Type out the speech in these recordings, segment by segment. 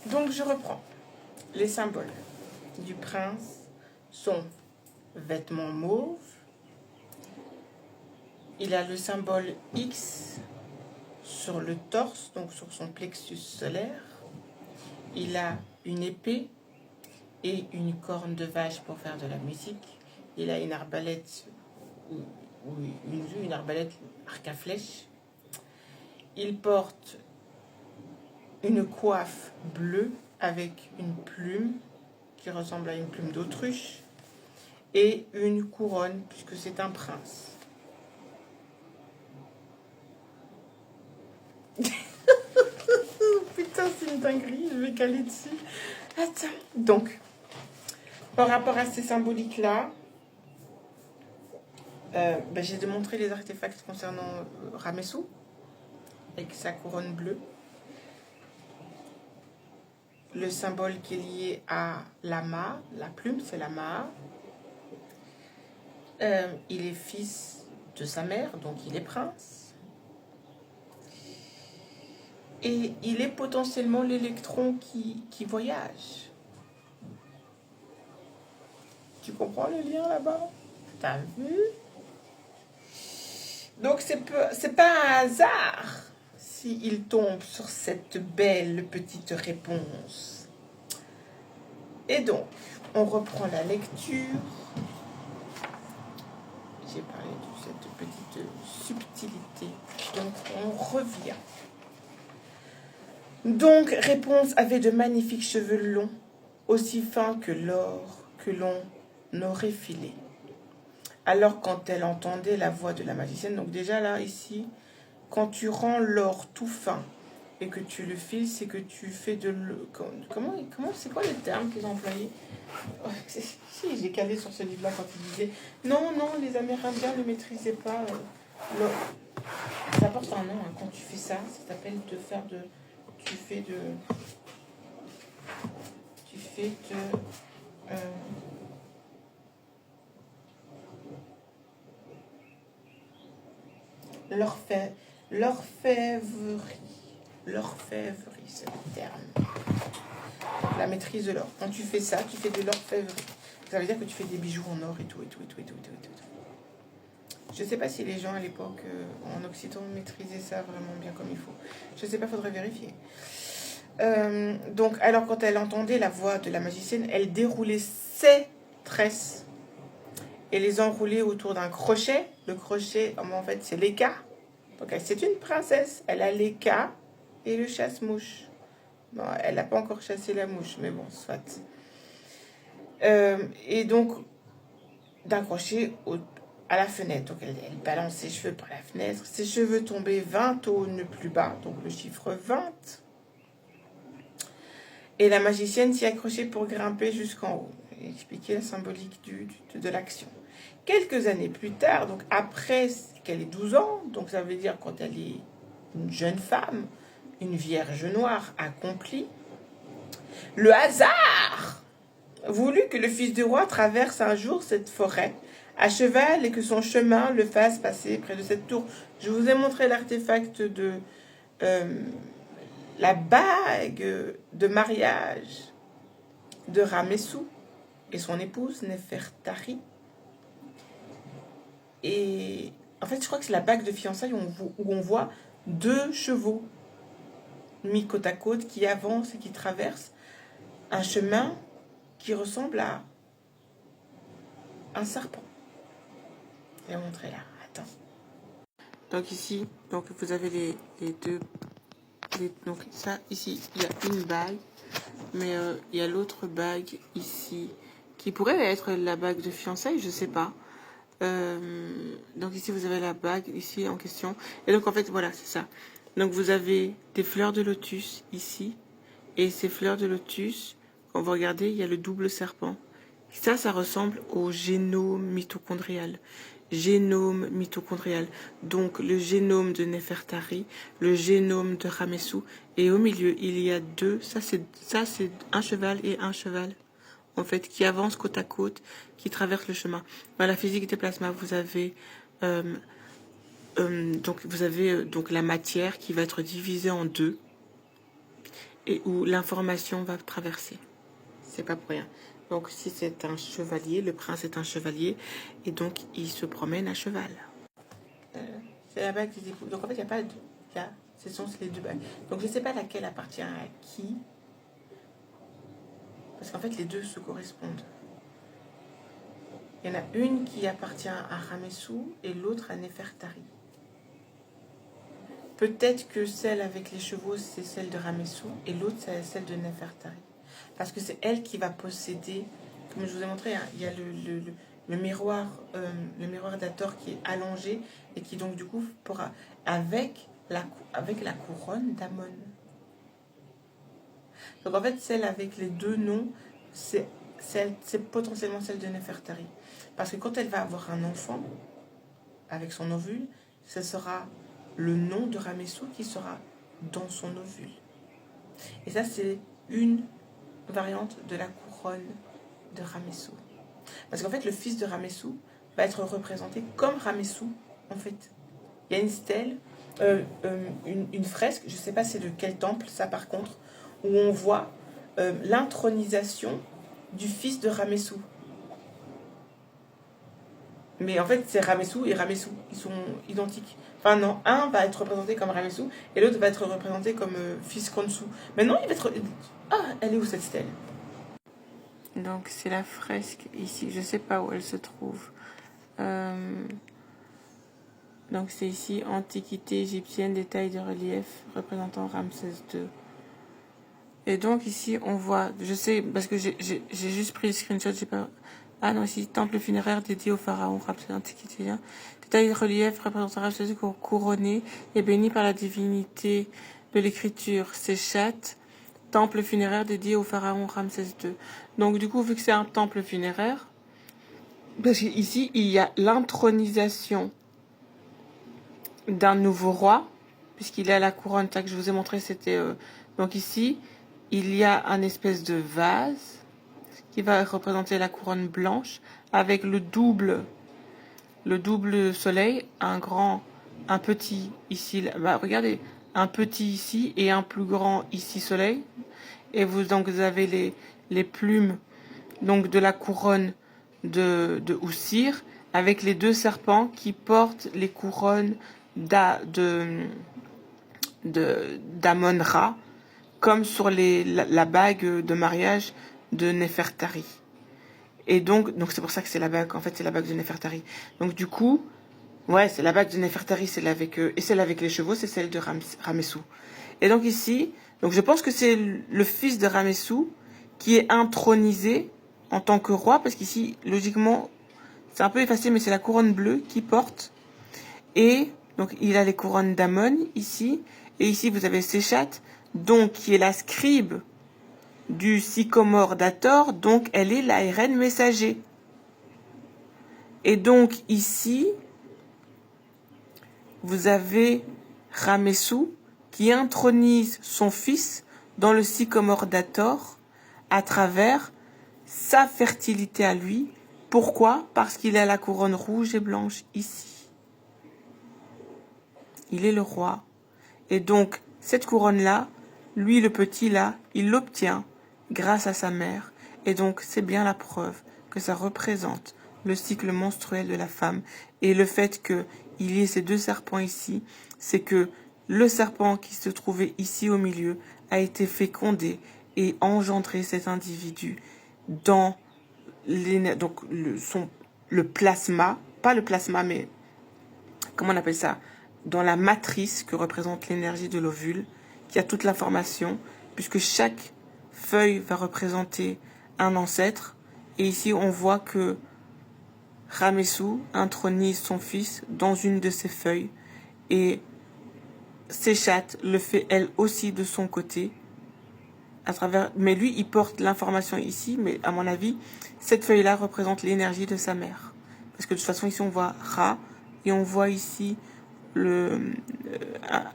Donc je reprends. Les symboles du prince sont vêtements mauves. Il a le symbole X sur le torse, donc sur son plexus solaire. Il a une épée et une corne de vache pour faire de la musique. Il a une arbalète ou une arbalète arc à flèche. Il porte une coiffe bleue avec une plume qui ressemble à une plume d'autruche et une couronne puisque c'est un prince. Putain, c'est une dinguerie, je vais caler dessus. Attends. Donc, par rapport à ces symboliques-là, j'ai démontré les artefacts concernant Ramessou avec sa couronne bleue. Le symbole qui est lié à l'ama, la plume, c'est l'ama. Il est fils de sa mère, donc il est prince. Et il est potentiellement l'électron qui voyage. Tu comprends le lien là-bas? T'as vu? Donc c'est pas un hasard s'il tombe sur cette belle petite réponse. Et donc, on reprend la lecture. J'ai parlé de cette petite subtilité. Donc, on revient. Donc, réponse avait de magnifiques cheveux longs, aussi fins que l'or que l'on aurait filé. Alors, quand elle entendait la voix de la magicienne, donc déjà là, ici, quand tu rends l'or tout fin et que tu le files, c'est que tu fais de... Comment c'est quoi le terme qu'ils ont employé? Si, j'ai calé sur ce livre-là quand il disait non, les Amérindiens ne maîtrisaient pas l'or. Ça porte un nom, hein. Quand tu fais ça, ça s'appelle de faire de... Tu fais de... L'orfèvrerie, c'est le terme. La maîtrise de l'or. Quand tu fais ça, tu fais de l'orfèvrerie. Ça veut dire que tu fais des bijoux en or et tout. Je ne sais pas si les gens à l'époque en Occident maîtrisaient ça vraiment bien comme il faut. Je ne sais pas, faudrait vérifier. Donc, alors quand elle entendait la voix de la magicienne, elle déroulait ses tresses et les enroulait autour d'un crochet. Le crochet, en fait, c'est l'éca. Donc, c'est une princesse. Elle a l'éca et le chasse-mouche. Bon, elle n'a pas encore chassé la mouche, mais bon, soit. Et donc, d'un crochet à la fenêtre. Donc, elle balance ses cheveux par la fenêtre. Ses cheveux tombaient 20 tonnes plus bas, donc le chiffre 20. Et la magicienne s'y accrochait pour grimper jusqu'en haut. Et expliquer la symbolique de l'action. Quelques années plus tard, donc après qu'elle ait 12 ans, donc ça veut dire quand elle est une jeune femme, une vierge noire accomplie, le hasard voulut que le fils du roi traverse un jour cette forêt à cheval et que son chemin le fasse passer près de cette tour. Je vous ai montré l'artefact de la bague de mariage de Ramessou et son épouse Nefertari. Et en fait, je crois que c'est la bague de fiançailles où on voit deux chevaux mis côte à côte qui avancent et qui traversent un chemin qui ressemble à un serpent. Je vais montrer là. Attends. Donc ici, donc vous avez les deux. Donc ça, ici, il y a une bague. Mais il y a l'autre bague ici qui pourrait être la bague de fiançailles, je sais pas. Donc ici, vous avez la bague ici en question. Et donc en fait, voilà, c'est ça. Donc vous avez des fleurs de lotus ici. Et ces fleurs de lotus, quand vous regardez, il y a le double serpent. Ça ressemble au génome mitochondrial. Génome mitochondrial. Donc le génome de Nefertari, le génome de Ramessou. Et au milieu, il y a deux. Ça, c'est un cheval et un cheval. En fait, qui avancent côte à côte, qui traversent le chemin. Dans la physique des plasmas, vous avez donc la matière qui va être divisée en deux. et où l'information va traverser. C'est pas pour rien. Donc si c'est un chevalier, le prince est un chevalier, et donc il se promène à cheval. C'est la bague des époux. Donc en fait, il n'y a pas de... Ce sont les deux bagues. Donc je ne sais pas laquelle appartient à qui. Parce qu'en fait, les deux se correspondent. Il y en a une qui appartient à Ramessou et l'autre à Nefertari. Peut-être que celle avec les chevaux, c'est celle de Ramessou et l'autre, c'est celle de Nefertari. Parce que c'est elle qui va posséder, comme je vous ai montré, hein, il y a le miroir d'Hathor qui est allongé et qui donc du coup pourra, avec la couronne d'Amon. Donc en fait, celle avec les deux noms, c'est potentiellement celle de Nefertari. Parce que quand elle va avoir un enfant, avec son ovule, ce sera le nom de Ramessou qui sera dans son ovule. Et ça, c'est une variante de la couronne de Ramessou. Parce qu'en fait, le fils de Ramessou va être représenté comme Ramessou, en fait. Il y a une stèle, une fresque, je ne sais pas c'est de quel temple, ça par contre, où on voit l'intronisation du fils de Ramessou. Mais en fait, c'est Ramessou et Ramessou, ils sont identiques. Enfin non, un va être représenté comme Ramessou et l'autre va être représenté comme fils Khonsou. Maintenant, il va être... Ah, elle est où cette stèle? Donc c'est la fresque ici, je sais pas où elle se trouve. Donc c'est ici, Antiquité égyptienne, détail de relief représentant Ramsès II. Et donc ici on voit, je sais, parce que j'ai juste pris le screenshot, j'ai pas... Ah non, ici, temple funéraire dédié au pharaon Ramsès Antiquité. Détail de relief représentant Ramsès II couronné et béni par la divinité de l'écriture, Séchat. Temple funéraire dédié au pharaon Ramsès II. Donc du coup, vu que c'est un temple funéraire, parce qu'ici, il y a l'intronisation d'un nouveau roi, puisqu'il a la couronne, ça que je vous ai montré, c'était... donc ici, il y a un espèce de vase qui va représenter la couronne blanche, avec le double soleil, un petit ici, bah, regardez, un petit ici et un plus grand ici soleil. Et vous avez les plumes donc de la couronne de Houssir avec les deux serpents qui portent les couronnes d'Amon-Ra, comme sur la bague de mariage de Nefertari. Et donc c'est pour ça que c'est la bague, en fait c'est la bague de Nefertari. Donc du coup, ouais, c'est la bague de Nefertari, et celle avec les chevaux, c'est celle de Ramessou. Et donc ici, donc je pense que c'est le fils de Ramessou qui est intronisé en tant que roi, parce qu'ici, logiquement, c'est un peu effacé, mais c'est la couronne bleue qui porte. Et donc il a les couronnes d'Amon ici, et ici vous avez Séchat, donc qui est la scribe du sycomore d'Hathor, donc elle est la reine messager. Et donc ici, vous avez Ramessou qui intronise son fils dans le sycomore d'Hathor à travers sa fertilité à lui. Pourquoi? Parce qu'il a la couronne rouge et blanche ici. Il est le roi. Et donc, cette couronne-là, lui, le petit, là, il l'obtient grâce à sa mère. Et donc, c'est bien la preuve que ça représente le cycle menstruel de la femme. Et le fait qu'il y ait ces deux serpents ici, c'est que le serpent qui se trouvait ici au milieu a été fécondé et engendré cet individu dans donc le plasma, pas le plasma, mais comment on appelle ça, dans la matrice que représente l'énergie de l'ovule, qui a toute l'information, puisque chaque feuille va représenter un ancêtre. Et ici, on voit que Ramessou intronise son fils dans une de ses feuilles, et Séchat le fait elle aussi de son côté, à travers, mais lui, il porte l'information ici, mais à mon avis, cette feuille-là représente l'énergie de sa mère. Parce que de toute façon, ici, on voit Ra, et on voit ici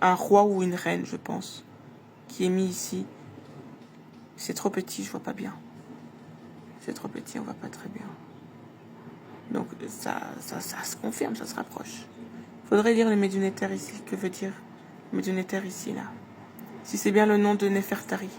un roi ou une reine, je pense, qui est mis ici. C'est trop petit, je vois pas bien. C'est trop petit, on voit pas très bien. Donc, ça se confirme, ça se rapproche. Faudrait lire le Médiunétaire ici. Que veut dire Médiunétaire ici, là? si c'est bien le nom de Nefertari.